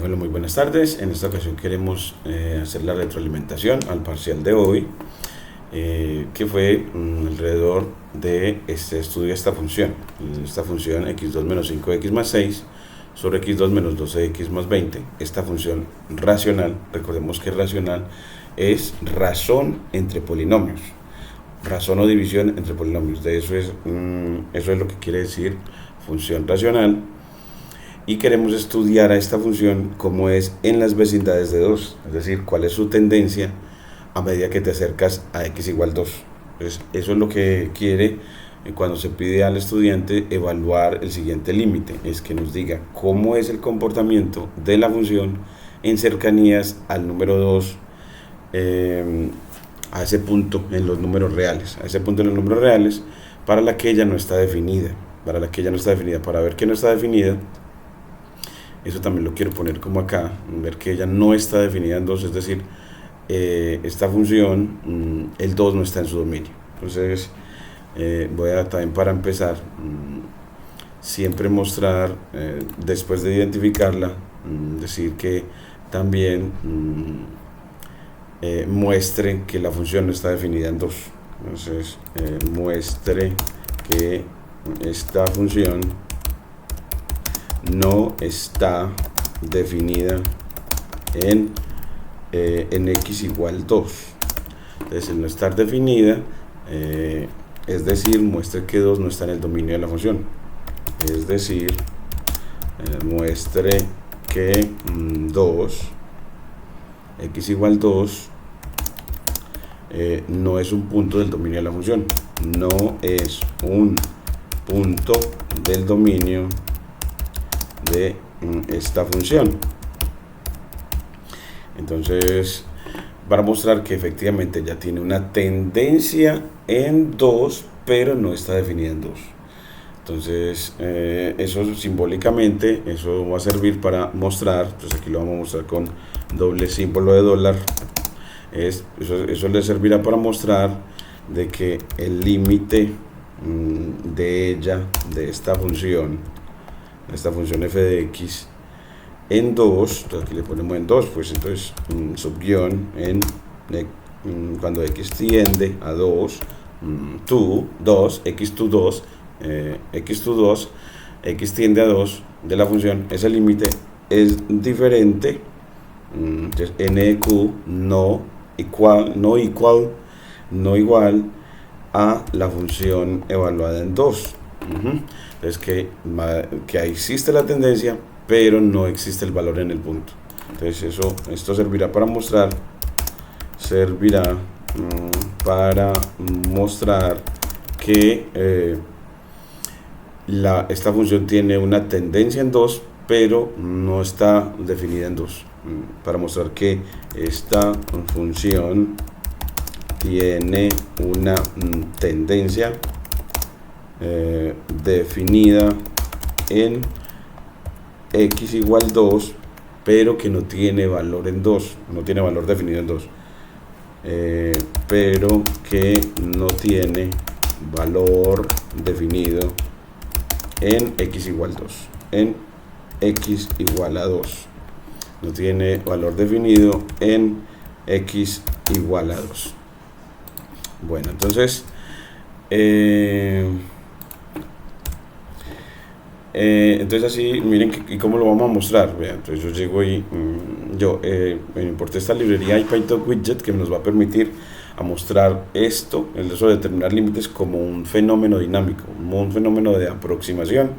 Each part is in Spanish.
Hola, muy buenas tardes. En esta ocasión queremos hacer la retroalimentación al parcial de hoy, que fue alrededor de este estudio de esta función x2 menos 5x más 6 sobre x2 menos 12x más 20. Esta función racional, recordemos que racional es razón entre polinomios, razón o división entre polinomios. Eso es lo que quiere decir función racional. Y queremos estudiar a esta función cómo es en las vecindades de 2, es decir, cuál es su tendencia a medida que te acercas a x igual 2. Entonces, eso es lo que quiere cuando se pide al estudiante evaluar el siguiente límite, es que nos diga cómo es el comportamiento de la función en cercanías al número 2, a ese punto en los números reales, para la que ella no está definida, para ver que no está definida. Eso también lo quiero poner como acá, ver que ella no está definida en 2, es decir, esta función, el 2 no está en su dominio. Entonces, voy a también, para empezar, siempre mostrar, después de identificarla, decir que también muestre que la función no está definida en 2. Entonces, muestre que esta función no está definida en x igual 2. Entonces, el no estar definida, es decir, muestre que 2 no está en el dominio de la función. Es decir, muestre que 2, x igual 2, no es un punto del dominio de la función. No es un punto del dominio de esta función. Entonces, para mostrar que efectivamente ya tiene una tendencia en 2, pero no está definida en 2. Entonces, eso simbólicamente, eso va a servir para mostrar. Entonces, aquí lo vamos a mostrar con doble símbolo de dólar. Eso le servirá para mostrar de que el límite de ella, de esta función f de x en 2, entonces aquí le ponemos en 2, pues entonces subguión en cuando x tiende a 2, x tiende a 2 de la función, ese límite es diferente. Entonces n de q no igual a la función evaluada en 2. Entonces que existe la tendencia, pero no existe el valor en el punto. Entonces esto servirá para mostrar, que esta función tiene una tendencia en 2, pero no está definida en 2. Para mostrar que esta función tiene una tendencia definida en x igual 2, pero que no tiene valor en 2, no tiene valor definido en 2, pero que no tiene valor definido en x igual 2, en x igual a 2, no tiene valor definido en x igual a 2. Bueno, entonces entonces así, miren y cómo lo vamos a mostrar. Vean, entonces yo llego y me importa esta librería IPython widget que nos va a permitir a mostrar esto, el eso de determinar límites como un fenómeno dinámico, un fenómeno de aproximación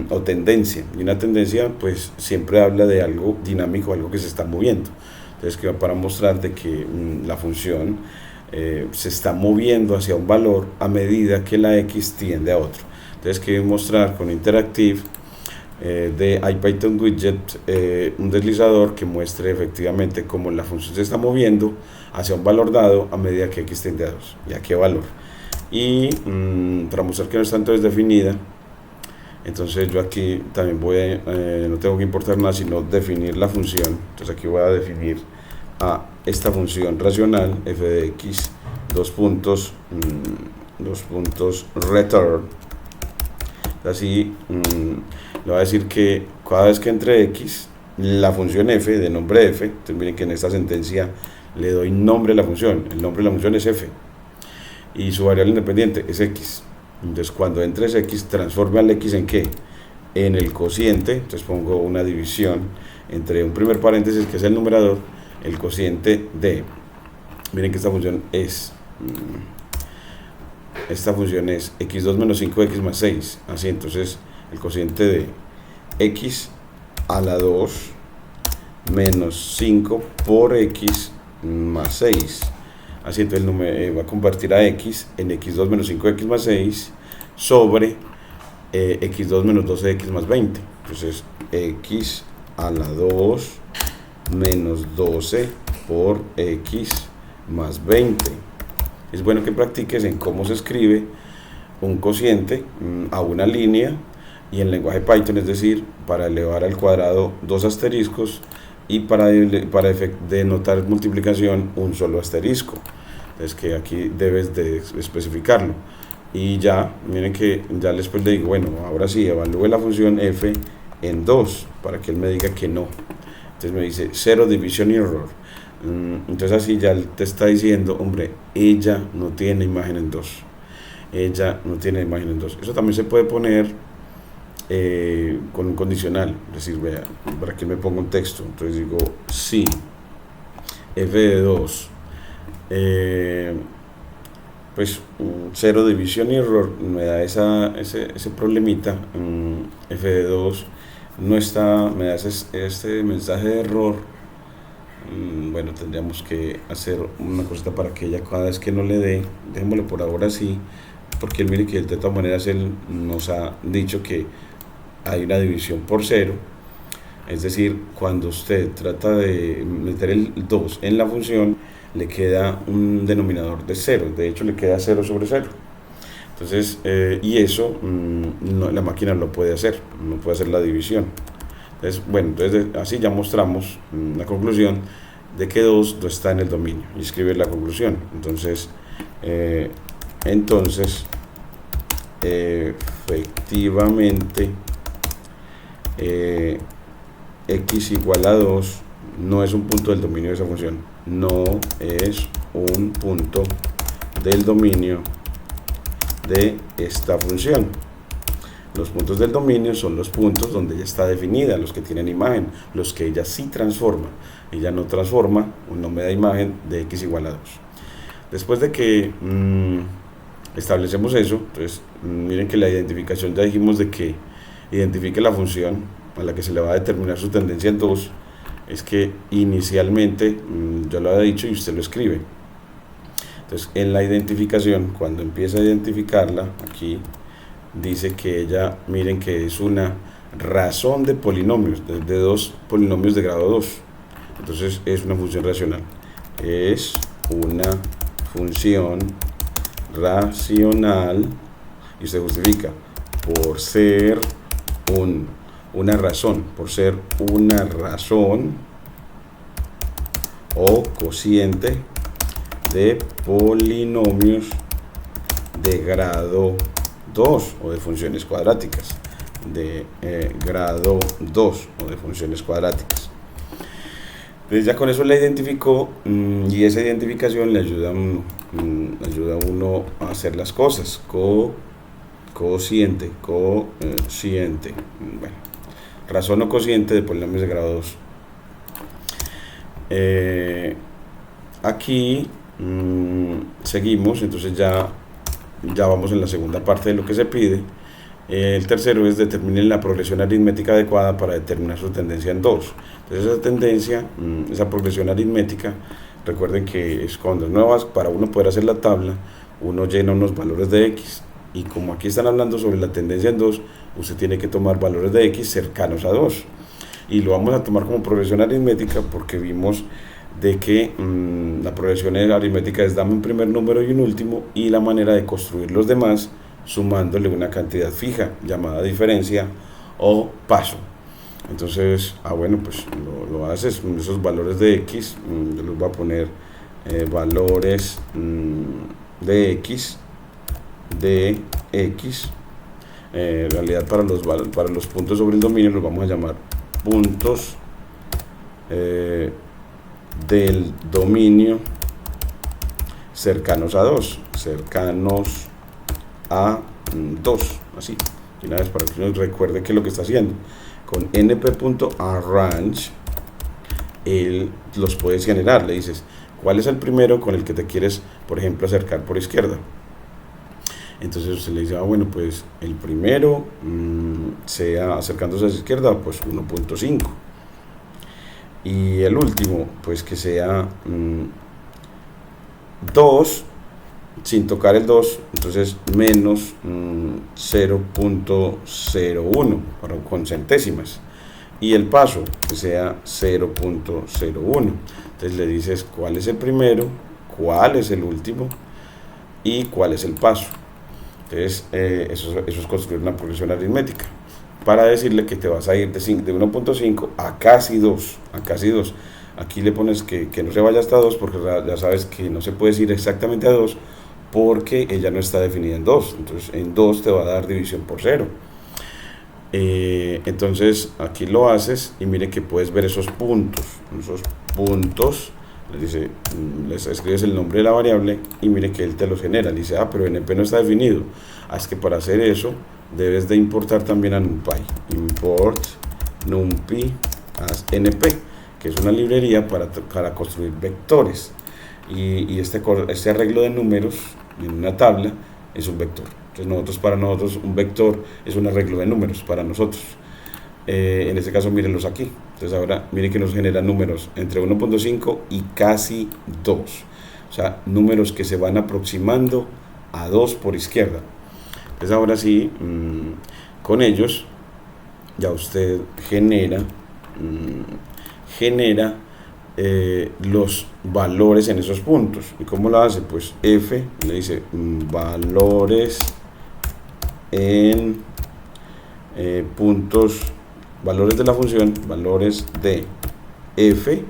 o tendencia. Y una tendencia pues siempre habla de algo dinámico, algo que se está moviendo. Entonces, que va para mostrarte que la función se está moviendo hacia un valor a medida que la x tiende a otro. Entonces, quiero mostrar con Interactive de IPython widget un deslizador que muestre efectivamente cómo la función se está moviendo hacia un valor dado a medida que x tiende a 2 y a qué valor. Y para mostrar que no está entonces definida, entonces yo aquí también no tengo que importar nada sino definir la función. Entonces aquí voy a definir a esta función racional f de x return. Así le voy a decir que cada vez que entre x la función f de nombre f. Entonces miren que en esta sentencia le doy nombre a la función, el nombre de la función es f y su variable independiente es x. Entonces cuando entre es x, transforme al x en qué, en el cociente. Entonces pongo una división entre un primer paréntesis que es el numerador, el cociente de, miren que esta función es x2 menos 5x más 6, así. Entonces el cociente de x a la 2 menos 5 por x más 6, así. Entonces va a convertir a x en x2 menos 5x más 6 sobre x2 menos 12x más 20. Entonces x a la 2 menos 12 por x más 20. Es bueno que practiques en cómo se escribe un cociente a una línea y en lenguaje Python, es decir, para elevar al cuadrado 2 asteriscos y para denotar multiplicación un solo asterisco. Es que aquí debes de especificarlo. Y ya, miren que ya después le digo, bueno, ahora sí, evalúe la función f en 2 para que él me diga que no. Entonces me dice 0 division error. Entonces así ya te está diciendo, hombre, ella no tiene imagen en 2. Ella no tiene imagen en 2. Eso también se puede poner con un condicional. Es decir, vea, para que me ponga un texto. Entonces digo, sí, f de 2. Pues 0 división error me da ese problemita. F de 2 no está, me da este mensaje de error. Bueno, tendríamos que hacer una cosita para que ella cada vez que no le dé, dejémosle por ahora así, porque él mire que de todas maneras él nos ha dicho que hay una división por 0. Es decir, cuando usted trata de meter el 2 en la función, le queda un denominador de 0, de hecho le queda 0 sobre 0. Entonces, y eso la máquina lo puede hacer, no puede hacer la división. Entonces, bueno, entonces así ya mostramos la conclusión de que 2 no está en el dominio, y escribe la conclusión. Entonces, efectivamente, x igual a 2 no es un punto del dominio de esa función, no es un punto del dominio de esta función. Los puntos del dominio son los puntos donde ella está definida, los que tienen imagen, los que ella sí transforma. Ella no transforma, no me da imagen de x igual a 2. Después de que establecemos eso, entonces miren que la identificación, ya dijimos de que identifique la función a la que se le va a determinar su tendencia en 2, es que inicialmente, yo lo había dicho y usted lo escribe. Entonces en la identificación, cuando empieza a identificarla, aquí dice que ella, miren que es una razón de polinomios, de 2 polinomios de grado 2. Entonces es una función racional. Es una función racional y se justifica por ser una razón, o cociente de polinomios de grado 2 o de funciones cuadráticas de grado 2 o de funciones cuadráticas. Entonces ya con eso la identificó y esa identificación le ayuda a uno a hacer las cosas. Cociente, bueno, razón o cociente de polinomios de grado 2. Aquí seguimos, entonces ya vamos en la segunda parte de lo que se pide. El tercero es determinar la progresión aritmética adecuada para determinar su tendencia en 2. Entonces esa tendencia, esa progresión aritmética, recuerden que es cuando es nuevas, para uno poder hacer la tabla, uno llena unos valores de x. Y como aquí están hablando sobre la tendencia en 2, usted tiene que tomar valores de x cercanos a 2. Y lo vamos a tomar como progresión aritmética porque vimos de que la progresión aritmética es dame un primer número y un último, y la manera de construir los demás sumándole una cantidad fija llamada diferencia o paso. Entonces, bueno, pues lo haces con esos valores de x. Yo les voy a poner valores de x, en realidad para los puntos sobre el dominio los vamos a llamar puntos del dominio cercanos a 2, cercanos a 2, así, y una vez para que uno recuerde qué es lo que está haciendo. Con np.arrange él los puedes generar, le dices cuál es el primero con el que te quieres, por ejemplo, acercar por izquierda. Entonces usted le dice, bueno, pues el primero sea acercándose a la izquierda, pues 1.5, y el último, pues que sea 2, sin tocar el 2, entonces menos 0.01 con centésimas, y el paso que sea 0.01. Entonces le dices cuál es el primero, cuál es el último y cuál es el paso. Entonces eso es construir una progresión aritmética para decirle que te vas a ir de 1.5 a casi 2, Aquí le pones que no se vaya hasta 2, porque ya sabes que no se puede ir exactamente a 2 porque ella no está definida en 2. Entonces en 2 te va a dar división por 0. Entonces aquí lo haces y mire que puedes ver esos puntos. Les escribes el nombre de la variable y mire que él te los genera. Le dice, pero NP no está definido. Es que para hacer eso debes de importar también a NumPy. Import NumPy as NP, que es una librería para construir vectores. Y este arreglo de números en una tabla es un vector. Entonces para nosotros un vector es un arreglo de números para nosotros. En este caso mírenlos aquí. Entonces ahora miren que nos genera números entre 1.5 y casi 2. O sea, números que se van aproximando a 2 por izquierda. Entonces ahora sí, con ellos ya usted genera los valores en esos puntos. ¿Y cómo lo hace? Pues f le dice valores en puntos, valores de la función, valores de f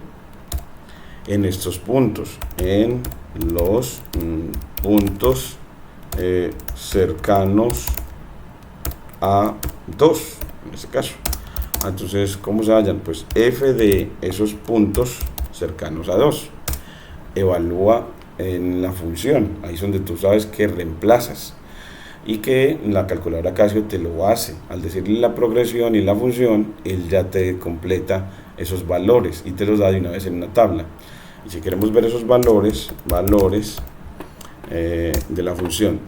en estos puntos, en los puntos cercanos a 2, en este caso. Entonces, ¿cómo se hallan? Pues f de esos puntos cercanos a 2. Evalúa en la función, ahí es donde tú sabes que reemplazas, y que la calculadora Casio te lo hace. Al decirle la progresión y la función, él ya te completa esos valores y te los da de una vez en una tabla. Y si queremos ver esos valores de la función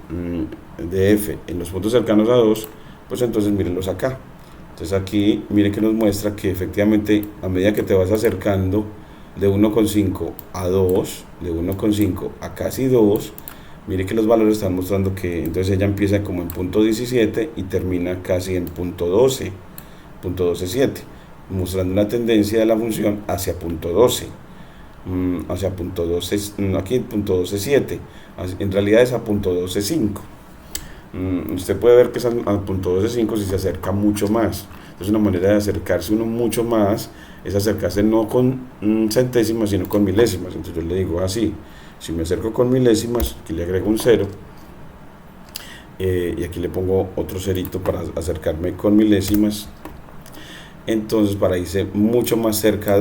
de f en los puntos cercanos a 2, pues entonces mírenlos acá. Entonces aquí miren que nos muestra que efectivamente a medida que te vas acercando de 1.5 a 2, de 1.5 a casi 2, mire que los valores están mostrando que entonces ella empieza como en punto 17 y termina casi en punto 12, punto 12.7, mostrando una tendencia de la función hacia punto 12, hacia punto 12, aquí punto 12.7, en realidad es a punto 12.5. Usted puede ver que es a punto 12.5 si se acerca mucho más. Entonces una manera de acercarse uno mucho más es acercarse no con centésimas sino con milésimas. Entonces yo le digo así, si me acerco con milésimas, aquí le agrego un 0 y aquí le pongo otro cerito para acercarme con milésimas. Entonces para irse mucho más cerca a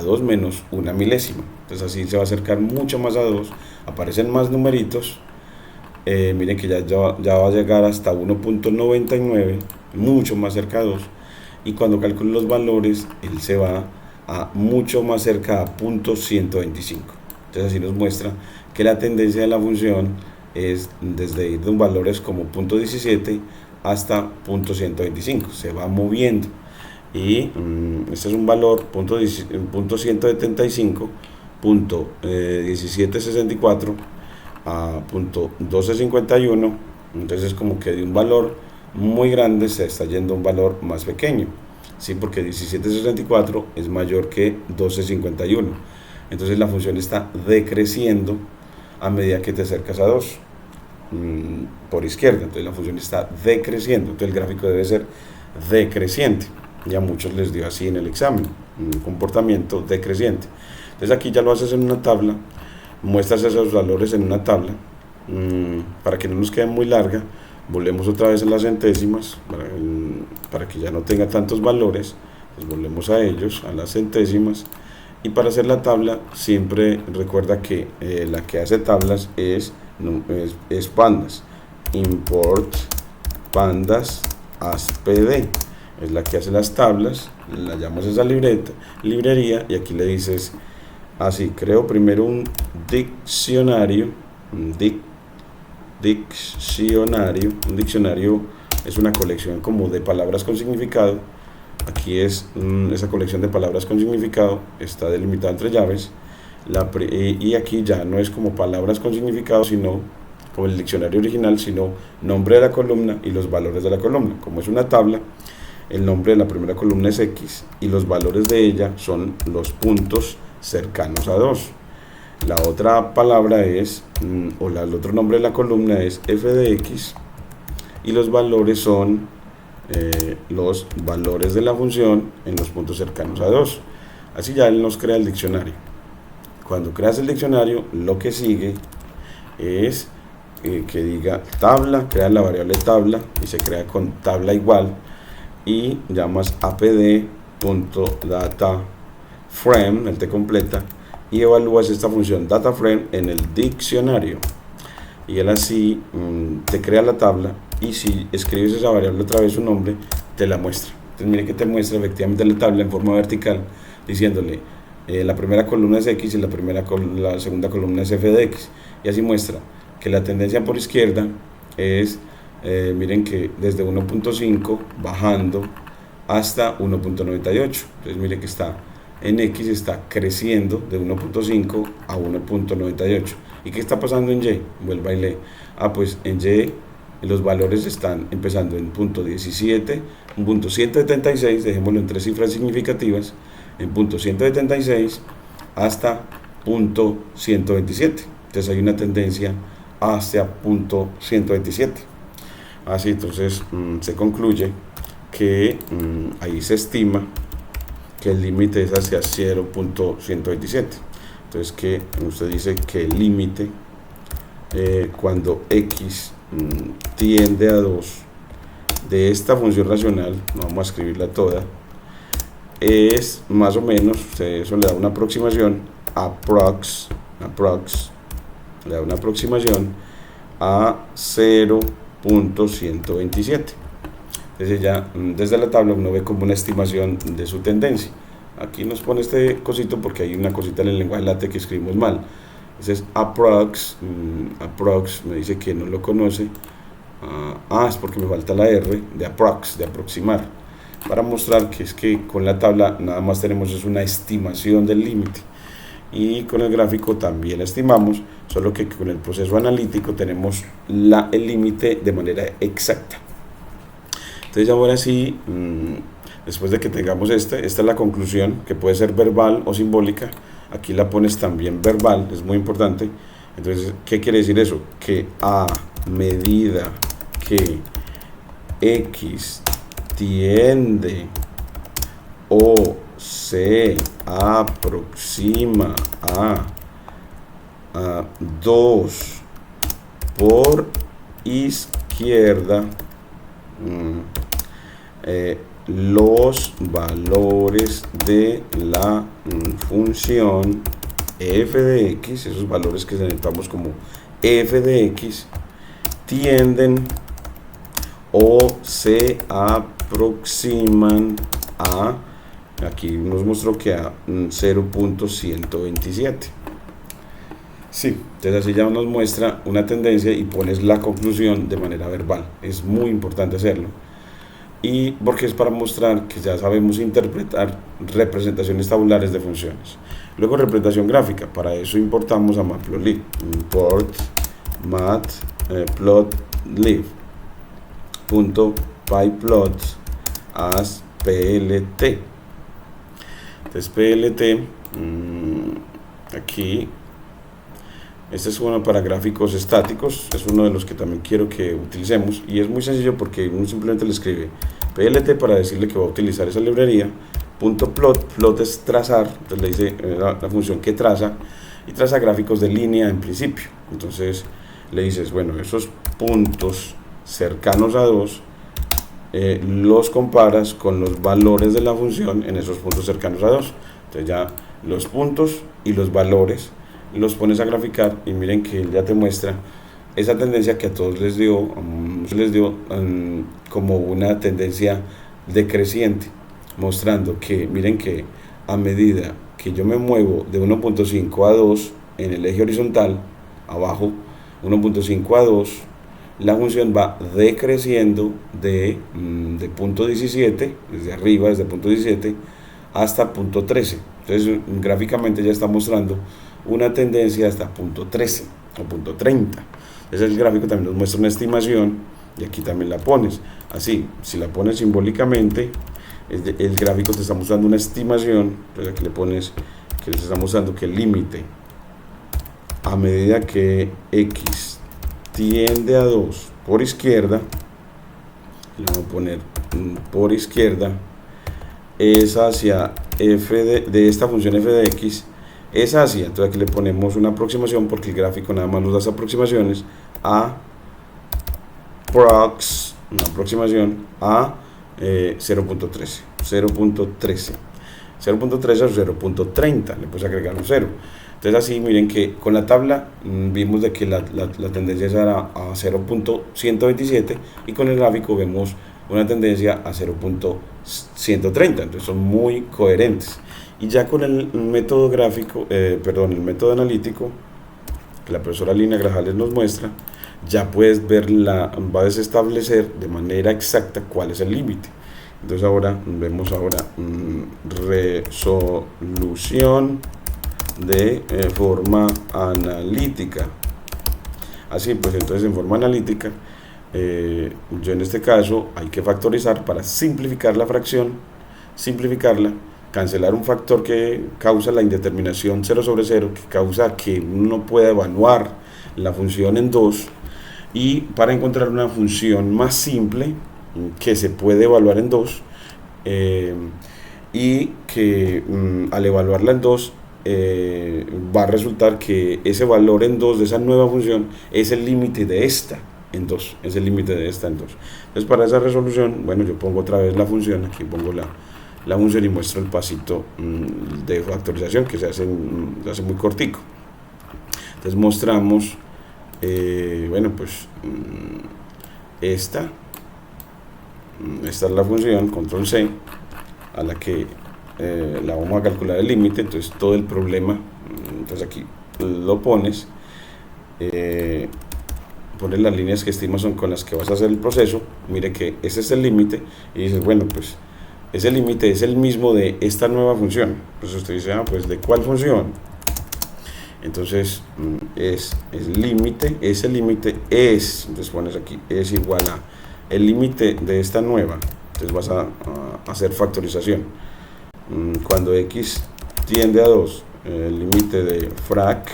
2 menos una milésima. Entonces así se va a acercar mucho más a 2, aparecen más numeritos. Miren que ya va a llegar hasta 1.99, mucho más cerca a 2, y cuando calcule los valores él se va a mucho más cerca a punto 125. Entonces así nos muestra que la tendencia de la función es desde ir de un valores como punto 17 hasta punto 125, se va moviendo, y este es un valor punto 175, punto 1764 a punto 12.51. Entonces como que de un valor muy grande se está yendo a un valor más pequeño, ¿sí? Porque 17.64 es mayor que 12.51. Entonces la función está decreciendo a medida que te acercas a 2 por izquierda. Entonces la función está decreciendo, entonces el gráfico debe ser decreciente. Ya a muchos les dio así en el examen, un comportamiento decreciente. Entonces aquí ya lo haces en una tabla, muestras esos valores en una tabla. Para que no nos quede muy larga, volvemos otra vez en las centésimas para que ya no tenga tantos valores. Pues volvemos a ellos, a las centésimas. Y para hacer la tabla, siempre recuerda que la que hace tablas es pandas. Import pandas as pd. Es la que hace las tablas, la llamas a esa librería, y aquí le dices así: creo primero un diccionario. Un diccionario es una colección como de palabras con significado. Aquí es esa colección de palabras con significado, está delimitada entre llaves. Y aquí ya no es como palabras con significado, sino como el diccionario original, sino nombre de la columna y los valores de la columna. Como es una tabla, el nombre de la primera columna es X y los valores de ella son los puntos cercanos a 2. La otra palabra es, el otro nombre de la columna es f de x, y los valores son los valores de la función en los puntos cercanos a 2. Así ya él nos crea el diccionario. Cuando creas el diccionario, lo que sigue es que diga tabla, crea la variable tabla y se crea con tabla igual, y llamas apd.dataframe, el T completa, y evalúas esta función dataframe en el diccionario, y él así te crea la tabla, y si escribes esa variable otra vez su nombre, te la muestra. Entonces mire que te muestra efectivamente la tabla en forma vertical, diciéndole la primera columna es X y la segunda columna es f de X, y así muestra que la tendencia por izquierda es, miren que desde 1.5 bajando hasta 1.98. Entonces miren que está en X, está creciendo de 1.5 a 1.98. ¿Y qué está pasando en Y? Vuelva y lee. Pues en Y los valores están empezando en punto 17, un punto 176, dejémoslo en 3 cifras significativas, en punto 176 hasta punto 127. Entonces hay una tendencia hacia punto 127. Así entonces se concluye que ahí se estima que el límite es hacia 0.127. Entonces que usted dice que el límite cuando x tiende a 2 de esta función racional, no vamos a escribirla toda, es más o menos, eso le da una aproximación, le da una aproximación a 0.127. Entonces ya desde la tabla uno ve como una estimación de su tendencia. Aquí nos pone este cosito porque hay una cosita en el lenguaje LaTeX que escribimos mal. Entonces approx me dice que no lo conoce. Es porque me falta la R de approx, de aproximar, para mostrar que es que con la tabla nada más tenemos es una estimación del límite, y con el gráfico también estimamos, solo que con el proceso analítico tenemos el límite de manera exacta. Entonces ahora sí, después de que tengamos esta es la conclusión, que puede ser verbal o simbólica. Aquí la pones también verbal, es muy importante. Entonces, ¿qué quiere decir eso? Que a medida que X tiende o se aproxima a 2 por izquierda, los valores de la función f de x, esos valores que necesitamos como f de x, tienden o se aproximan a, aquí nos mostró que a 0.127. Sí, entonces así ya nos muestra una tendencia y pones la conclusión de manera verbal. Es muy importante hacerlo, y porque es para mostrar que ya sabemos interpretar representaciones tabulares de funciones. Luego representación gráfica, para eso importamos a Matplotlib. Import matplotlib .pyplot as plt. Entonces plt, aquí este es uno para gráficos estáticos, es uno de los que también quiero que utilicemos, y es muy sencillo porque uno simplemente le escribe plt para decirle que va a utilizar esa librería. .plot es trazar, entonces le dice la función que traza, y traza gráficos de línea en principio. Entonces le dices, bueno, esos puntos cercanos a 2 los comparas con los valores de la función en esos puntos cercanos a 2. Entonces ya los puntos y los valores los pones a graficar y miren que él ya te muestra esa tendencia que a todos les dio como una tendencia decreciente, mostrando que miren que a medida que yo me muevo de 1.5 a 2 en el eje horizontal, abajo 1.5 a 2, la función va decreciendo de punto 17, desde arriba, desde punto 17 hasta punto 13. Entonces gráficamente ya está mostrando una tendencia hasta punto 13 o punto 30. Ese es el gráfico, también nos muestra una estimación y aquí también la pones. Así, si la pones simbólicamente, el gráfico te está mostrando una estimación. Entonces aquí le pones que les está mostrando que el límite a medida que x tiende a 2 por izquierda, le vamos a poner por izquierda, es hacia f de esta función f de x, es hacia, entonces aquí le ponemos una aproximación porque el gráfico nada más nos da las aproximaciones a una aproximación a 0.13 o 0.30, le puedes agregar un 0. Entonces así miren que con la tabla vimos de que la tendencia era a 0.127 y con el gráfico vemos una tendencia a 0.130, entonces son muy coherentes. Y ya con el método gráfico, el método analítico que la profesora Lina Grajales nos muestra, ya puedes ver va a desestablecer de manera exacta cuál es el límite. Entonces ahora vemos resolución de forma analítica. Así pues, entonces en forma analítica, yo en este caso hay que factorizar para simplificar la fracción, cancelar un factor que causa la indeterminación 0 sobre 0, que causa que uno no pueda evaluar la función en 2, y para encontrar una función más simple que se puede evaluar en 2, y que al evaluarla en 2 va a resultar que ese valor en 2 de esa nueva función es el límite de esta en 2, es el límite de esta en 2. Entonces para esa resolución, bueno, yo pongo otra vez la función, aquí pongo la función y muestro el pasito de factorización que se hace muy cortico. Entonces mostramos, bueno, pues esta es la función, control C, a la que la vamos a calcular el límite. Entonces todo el problema, entonces aquí lo pones, pones las líneas que estimas son con las que vas a hacer el proceso. Mire que ese es el límite y dices, bueno, pues ese límite es el mismo de esta nueva función. Pues usted dice, pues ¿de cuál función? Entonces ese límite es, entonces pones aquí, es igual a el límite de esta nueva. Entonces vas a hacer factorización. Cuando x tiende a 2, el límite de frac,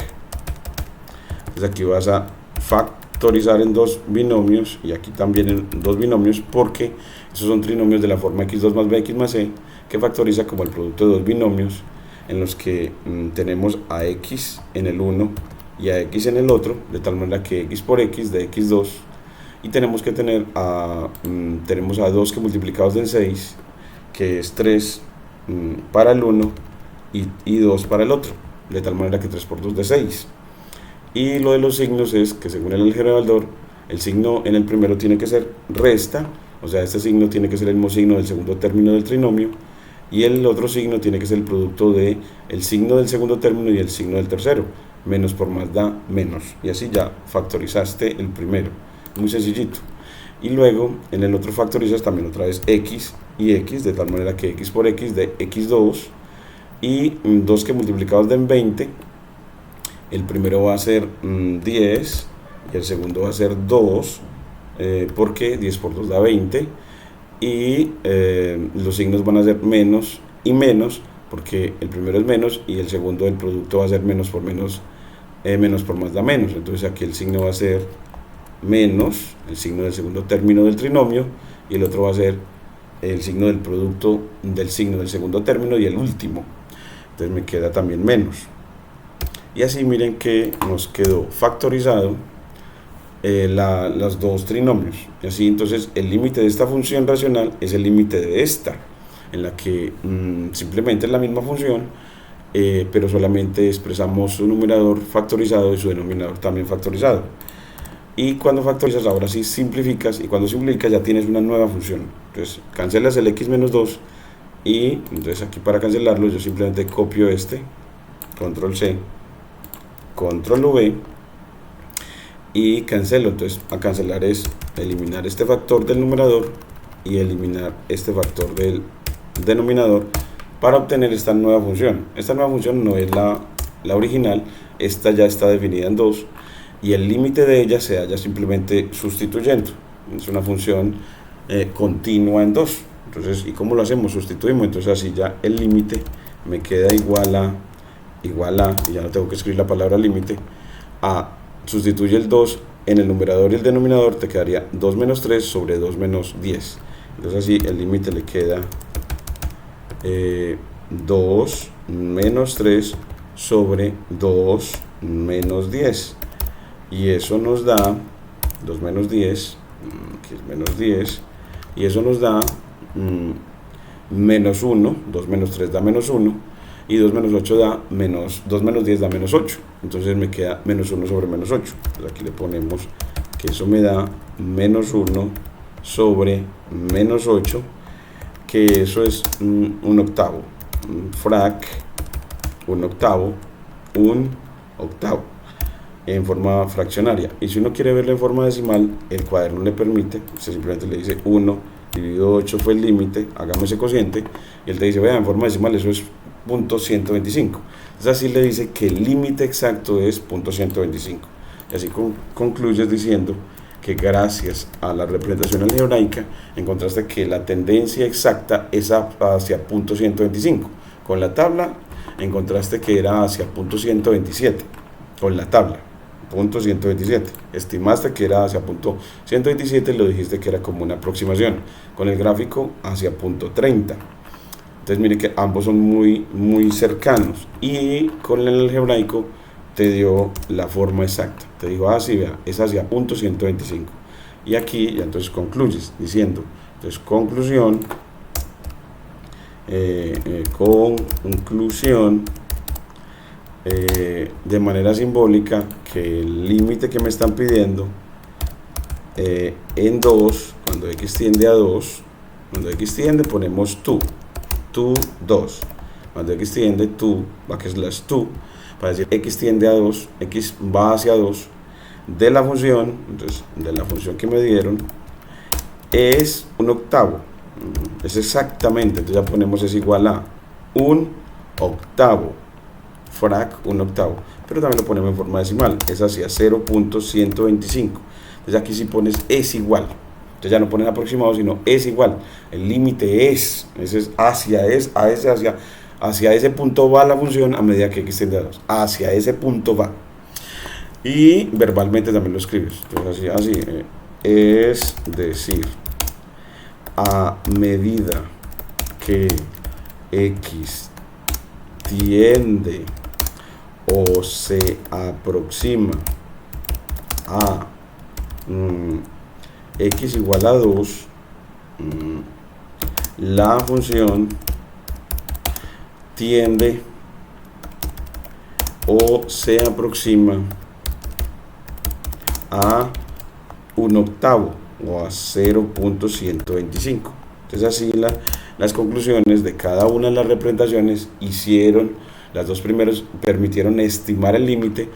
entonces aquí vas a factorizar en dos binomios y aquí también en dos binomios, porque esos son trinomios de la forma x2 más bx más c, que factoriza como el producto de dos binomios en los que tenemos a x en el uno y a x en el otro, de tal manera que x por x de x2, y tenemos que tener tenemos a 2 que multiplicados en 6, que es 3 para el uno y 2 para el otro, de tal manera que 3 por 2 de 6. Y lo de los signos es que según el álgebra de Baldor, el signo en el primero tiene que ser resta, o sea, este signo tiene que ser el mismo signo del segundo término del trinomio, y el otro signo tiene que ser el producto de el signo del segundo término y el signo del tercero. Menos por más da menos, y así ya factorizaste el primero, muy sencillito. Y luego en el otro factorizas también otra vez x y x, de tal manera que x por x de x2, y 2 que multiplicados den 20, el primero va a ser 10 y el segundo va a ser 2, porque 10 por 2 da 20, y los signos van a ser menos y menos, porque el primero es menos y el segundo, el producto va a ser menos por menos, menos por más da menos. Entonces aquí el signo va a ser menos, el signo del segundo término del trinomio, y el otro va a ser el signo del producto del signo del segundo término y el último. Entonces me queda también menos. Y así miren que nos quedó factorizado los dos trinomios. Y así, entonces, el límite de esta función racional es el límite de esta, en la que simplemente es la misma función, pero solamente expresamos su numerador factorizado y su denominador también factorizado. Y cuando factorizas, ahora sí simplificas, y cuando simplificas ya tienes una nueva función. Entonces, cancelas el x menos 2, y entonces aquí para cancelarlo yo simplemente copio este, control C, control V, y cancelo. Entonces, a cancelar es eliminar este factor del numerador y eliminar este factor del denominador para obtener esta nueva función. Esta nueva función no es la original, esta ya está definida en 2, y el límite de ella se halla simplemente sustituyendo. Es una función continua en 2. Entonces, ¿y cómo lo hacemos? Sustituimos. Entonces, así ya el límite me queda igual a, y ya no tengo que escribir la palabra límite, a, sustituye el 2 en el numerador y el denominador, te quedaría 2 menos 3 sobre 2 menos 10. Entonces, así el límite le queda 2 menos 3 sobre 2 menos 10. Y eso nos da 2 menos 10, que es menos 10, y eso nos da menos 1, 2 menos 3 da menos 1, y 2 menos 8 da menos, 2 menos 10 da menos 8, entonces me queda menos 1 sobre menos 8. Entonces aquí le ponemos que eso me da menos 1 sobre menos 8, que eso es un octavo, frac, un octavo, en forma fraccionaria. Y si uno quiere verlo en forma decimal, el cuaderno le permite, usted simplemente le dice 1 dividido 8 fue el límite, hagamos ese cociente, y él te dice, vea, en forma decimal eso es 0.125. Entonces así le dice que el límite exacto es 0.125. Y así concluyes diciendo que gracias a la representación algebraica encontraste que la tendencia exacta es hacia 0.125. Con la tabla encontraste que era hacia 0.127. Con la tabla, 0.127. Estimaste que era hacia 0.127 y lo dijiste que era como una aproximación. Con el gráfico hacia 0.30. Entonces mire que ambos son muy cercanos. Y con el algebraico te dio la forma exacta. Te dijo, así vea, es hacia 0.125. Y aquí ya entonces concluyes diciendo, entonces conclusión, de manera simbólica, que el límite que me están pidiendo en 2, cuando x tiende a 2, cuando x tiende ponemos tu 2, cuando x tiende tu, backslash tu, para decir x tiende a 2, x va hacia 2, de la función, entonces de la función que me dieron, es un octavo, es exactamente, entonces ya ponemos es igual a un octavo, frac un octavo, pero también lo ponemos en forma decimal, es hacia 0.125. Entonces aquí si pones es igual, entonces ya no pones aproximado, sino es igual, el límite es hacia ese punto va la función a medida que x tiende a 2, hacia ese punto va. Y verbalmente también lo escribes, entonces así es decir, a medida que x tiende o se aproxima a x igual a 2, la función tiende o se aproxima a un octavo o a 0.125. Entonces así las conclusiones de cada una de las representaciones hicieron, las dos primeras permitieron estimar el límite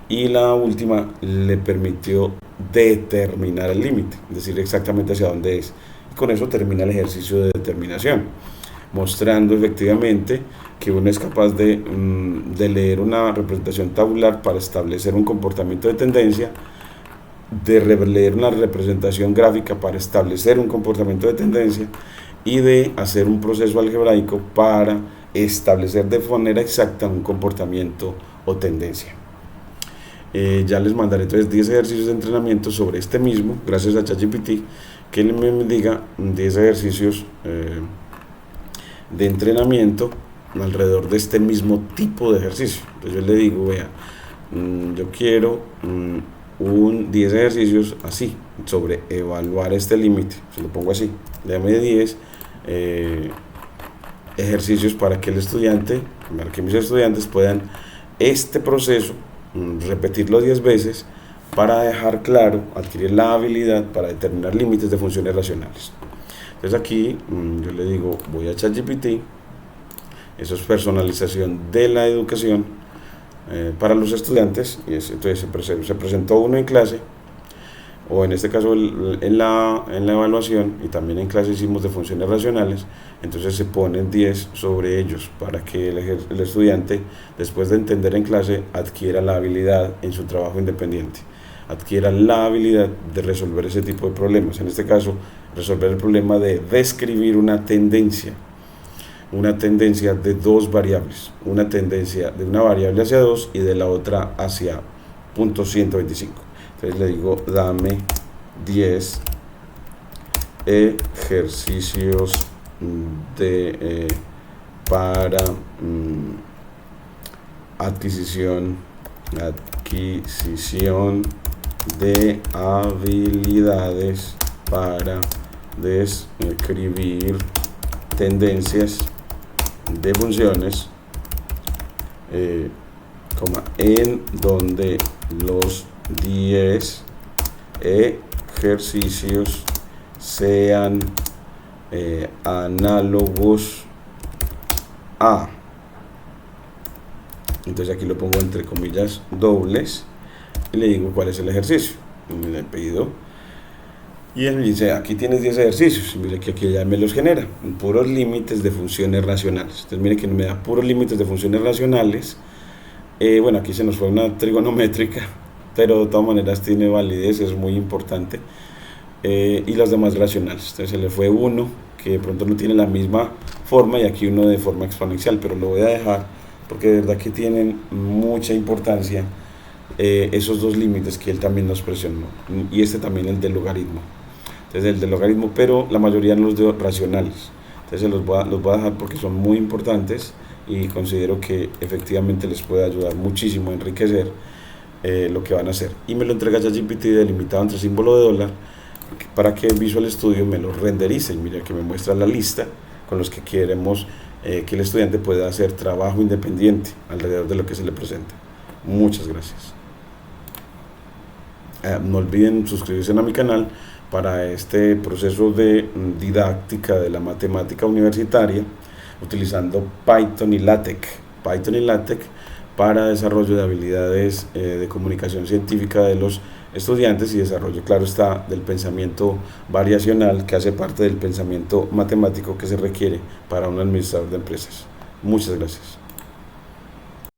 y la última le permitió determinar el límite, es decir, exactamente hacia dónde es. Y con eso termina el ejercicio de determinación, mostrando efectivamente que uno es capaz de leer una representación tabular para establecer un comportamiento de tendencia, de leer una representación gráfica para establecer un comportamiento de tendencia y de hacer un proceso algebraico para establecer de manera exacta un comportamiento o tendencia. Ya les mandaré entonces 10 ejercicios de entrenamiento sobre este mismo, gracias a ChatGPT, que me diga 10 ejercicios de entrenamiento alrededor de este mismo tipo de ejercicio. Entonces yo le digo, vea, yo quiero un 10 ejercicios así, sobre evaluar este límite, se lo pongo así, dame 10 ejercicios para que el estudiante, para que mis estudiantes puedan este proceso, repetirlo 10 veces, para dejar claro, adquirir la habilidad para determinar límites de funciones racionales. Entonces aquí yo le digo, voy a ChatGPT, eso es personalización de la educación para los estudiantes, y entonces se presentó uno en clase, o en este caso en la evaluación, y también en clase hicimos de funciones racionales, entonces se ponen 10 sobre ellos para que el estudiante, después de entender en clase, adquiera la habilidad en su trabajo independiente, adquiera la habilidad de resolver ese tipo de problemas, en este caso resolver el problema de describir una tendencia de dos variables, una tendencia de una variable hacia 2 y de la otra hacia punto 125. Entonces le digo, dame 10 ejercicios para adquisición de habilidades para describir tendencias de funciones, en donde los 10 ejercicios sean análogos a. Entonces aquí lo pongo entre comillas dobles y le digo cuál es el ejercicio. Y le pido, y él me dice, aquí tienes 10 ejercicios, y mire que aquí ya me los genera, puros límites de funciones racionales. Entonces mire que me da puros límites de funciones racionales. Bueno, aquí se nos fue una trigonométrica, pero de todas maneras tiene validez, es muy importante. Y las demás racionales. Entonces se le fue uno que de pronto no tiene la misma forma, y aquí uno de forma exponencial, pero lo voy a dejar porque de verdad que tienen mucha importancia esos dos límites que él también nos presionó, y este también el del logaritmo. Entonces el del logaritmo, pero la mayoría no los de racionales. Entonces los voy a dejar porque son muy importantes y considero que efectivamente les puede ayudar muchísimo a enriquecer lo que van a hacer. Y me lo entrega ChatGPT delimitado entre símbolo de dólar para que Visual Studio me lo renderice. Y mira que me muestra la lista con los que queremos que el estudiante pueda hacer trabajo independiente alrededor de lo que se le presenta. Muchas gracias. No olviden suscribirse a mi canal para este proceso de didáctica de la matemática universitaria utilizando Python y LaTeX para desarrollo de habilidades de comunicación científica de los estudiantes y desarrollo, claro está, del pensamiento variacional, que hace parte del pensamiento matemático que se requiere para un administrador de empresas. Muchas gracias.